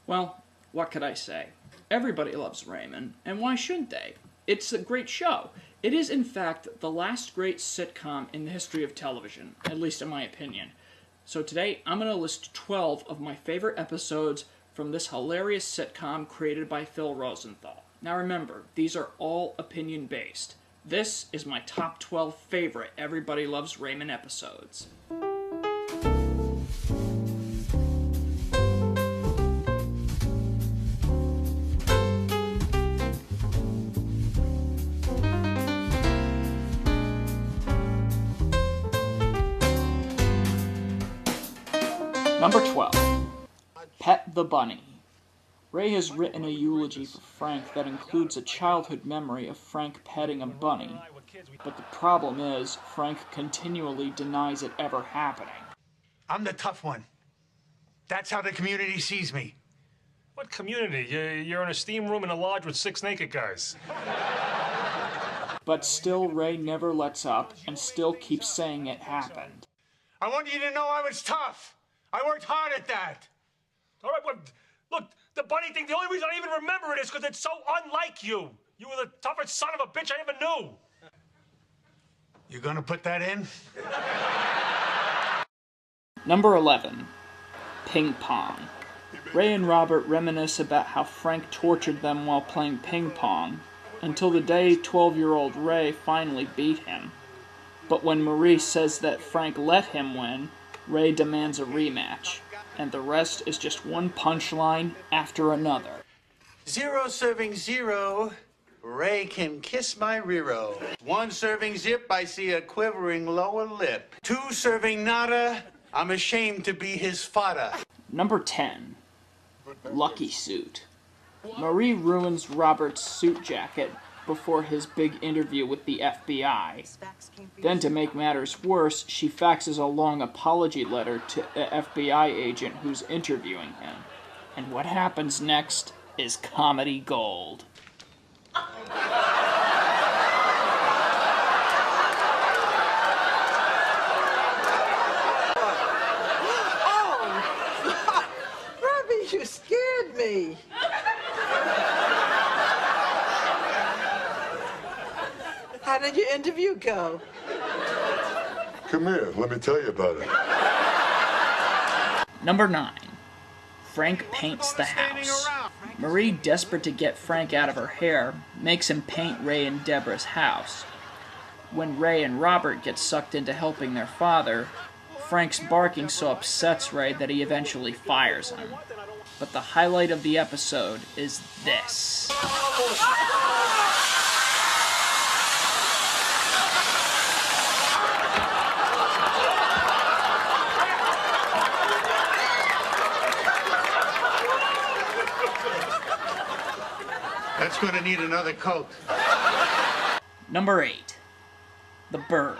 Well, what could I say? Everybody loves Raymond, and why shouldn't they? It's a great show. It is, in fact, the last great sitcom in the history of television, at least in my opinion. So today, I'm going to list 12 of my favorite episodes from this hilarious sitcom created by Phil Rosenthal. Now remember, these are all opinion-based. This is my top 12 favorite Everybody Loves Raymond episodes. Number 12. Pet the Bunny. Ray has written a eulogy for Frank that includes a childhood memory of Frank petting a bunny, but the problem is, Frank continually denies it ever happening. I'm the tough one. That's how the community sees me. What community? You're in a steam room in a lodge with 6 naked guys. But still, Ray never lets up and still keeps saying it happened. I want you to know I was tough. I worked hard at that. All right, well, look, the bunny thing, the only reason I even remember it is because it's so unlike you. You were the toughest son of a bitch I ever knew. You gonna put that in? Number 11. Ping Pong. Ray and Robert reminisce about how Frank tortured them while playing ping pong, until the day 12-year-old Ray finally beat him. But when Marie says that Frank let him win, Ray demands a rematch, and the rest is just one punchline after another. 0 serving 0, Ray can kiss my rero. 1 serving zip, I see a quivering lower lip. 2 serving nada, I'm ashamed to be his fodder. Number 10. Lucky Suit. Marie ruins Robert's suit jacket before his big interview with the FBI. Then, to make matters worse, she faxes a long apology letter to the FBI agent who's interviewing him. And what happens next is comedy gold. Oh! Robbie, you scared me. How did your interview go? Come here, let me tell you about it. Number 9. Frank paints the house. Marie, desperate to get Frank out of her hair, makes him paint Ray and Deborah's house. When Ray and Robert get sucked into helping their father, Frank's barking so upsets Ray that he eventually fires him. But the highlight of the episode is this. That's gonna need another coat. Number 8. The Bird.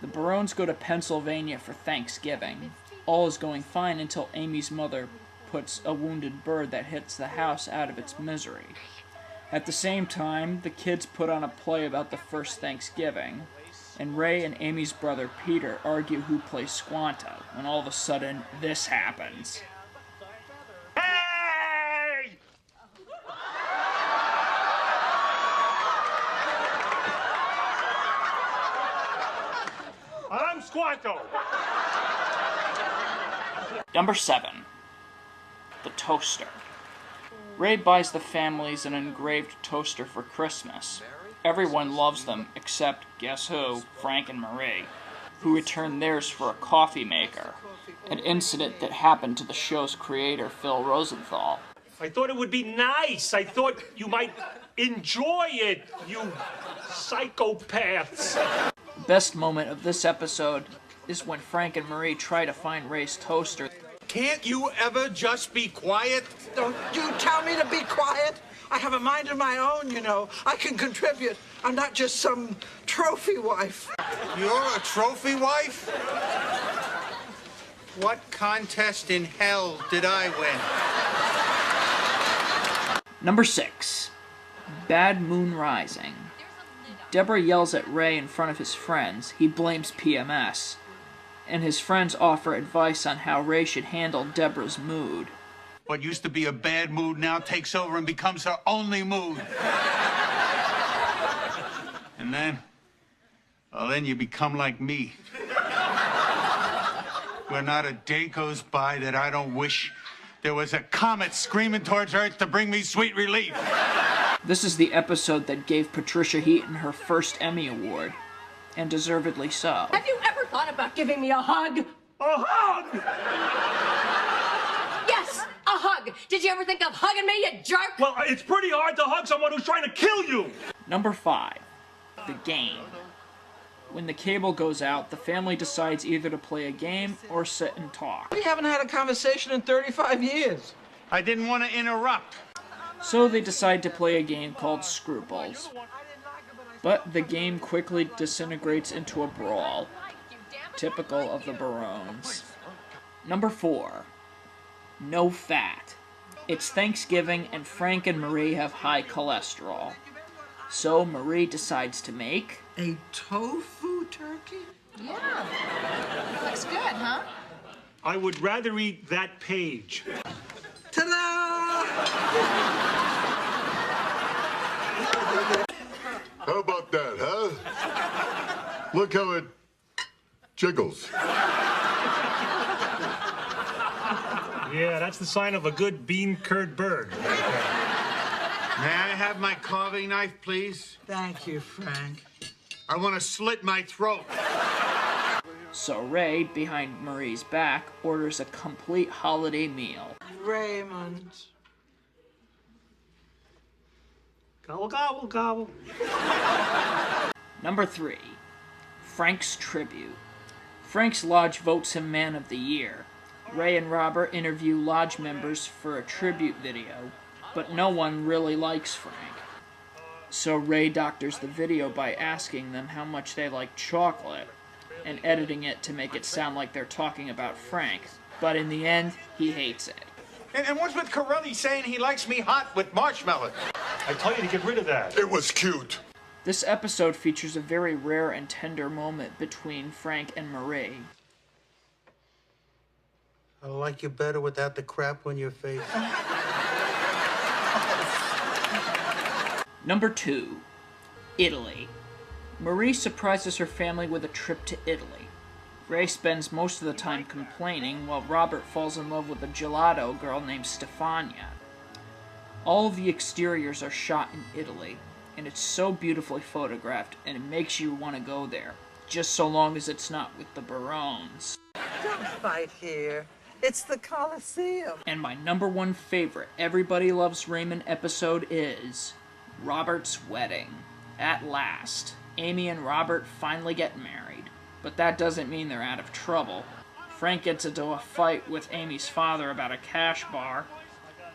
The Barones go to Pennsylvania for Thanksgiving. All is going fine until Amy's mother puts a wounded bird that hits the house out of its misery. At the same time, the kids put on a play about the first Thanksgiving, and Ray and Amy's brother Peter argue who plays Squanto, when all of a sudden, this happens. Hey! I'm Squanto. Number 7. The Toaster. Ray buys the families an engraved toaster for Christmas. Everyone loves them except, guess who? Frank and Marie, who return theirs for a coffee maker, an incident that happened to the show's creator, Phil Rosenthal. I thought it would be nice. I thought you might enjoy it, you psychopaths. The best moment of this episode is when Frank and Marie try to find Ray's toaster. Can't you ever just be quiet? Don't you tell me to be quiet. I have a mind of my own, you know. I can contribute. I'm not just some trophy wife. You're a trophy wife? What contest in hell did I win? Number 6. Bad Moon Rising. Deborah yells at Ray in front of his friends. He blames PMS. And his friends offer advice on how Ray should handle Deborah's mood. What used to be a bad mood now takes over and becomes her only mood. And then, well, then you become like me. Where not a day goes by that I don't wish there was a comet screaming towards Earth to bring me sweet relief. This is the episode that gave Patricia Heaton her first Emmy Award, and deservedly so. Have you ever thought about giving me a hug? A hug! Yes, a hug. Did you ever think of hugging me, you jerk? Well, it's pretty hard to hug someone who's trying to kill you. Number 5, the game. When the cable goes out, the family decides either to play a game or sit and talk. We haven't had a conversation in 35 years. I didn't want to interrupt. So they decide to play a game called Screwballs. But the game quickly disintegrates into a brawl, typical of the Barones. Number 4, no fat. It's Thanksgiving and Frank and Marie have high cholesterol. So Marie decides to make A tofu turkey? Yeah. Looks good, huh? I would rather eat that page. Ta-da! How about that, huh? Look how it jiggles. Yeah, that's the sign of a good bean curd bird. May I have my carving knife, please? Thank you, Frank. I want to slit my throat. So Ray, behind Marie's back, orders a complete holiday meal. Raymond. Gobble, gobble, gobble. Number 3, Frank's tribute. Frank's lodge votes him Man of the Year. Ray and Robert interview lodge members for a tribute video, but no one really likes Frank. So Ray doctors the video by asking them how much they like chocolate, and editing it to make it sound like they're talking about Frank. But in the end, he hates it. And what's with Corelli saying he likes me hot with marshmallows? I tell you to get rid of that. It was cute. This episode features a very rare and tender moment between Frank and Marie. I like you better without the crap on your face. Number 2, Italy. Marie surprises her family with a trip to Italy. Ray spends most of the time complaining, while Robert falls in love with a gelato girl named Stefania. All of the exteriors are shot in Italy, and it's so beautifully photographed, and it makes you want to go there, just so long as it's not with the Barones. Don't fight here. It's the Coliseum. And my number 1 favorite Everybody Loves Raymond episode is Robert's Wedding. At last, Amy and Robert finally get married, but that doesn't mean they're out of trouble. Frank gets into a fight with Amy's father about a cash bar.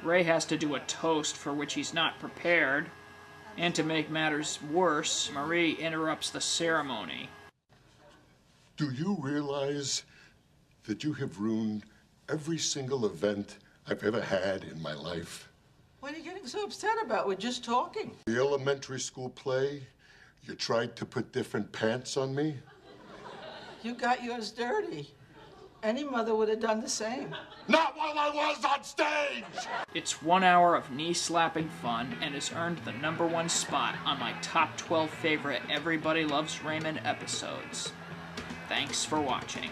Ray has to do a toast for which he's not prepared. And to make matters worse, Marie interrupts the ceremony. Do you realize that you have ruined every single event I've ever had in my life? What are you getting so upset about? We're just talking. The elementary school play, you tried to put different pants on me. You got yours dirty. Any mother would have done the same. Not while I was on stage! It's 1 hour of knee-slapping fun and has earned the number 1 spot on my top 12 favorite Everybody Loves Raymond episodes. Thanks for watching.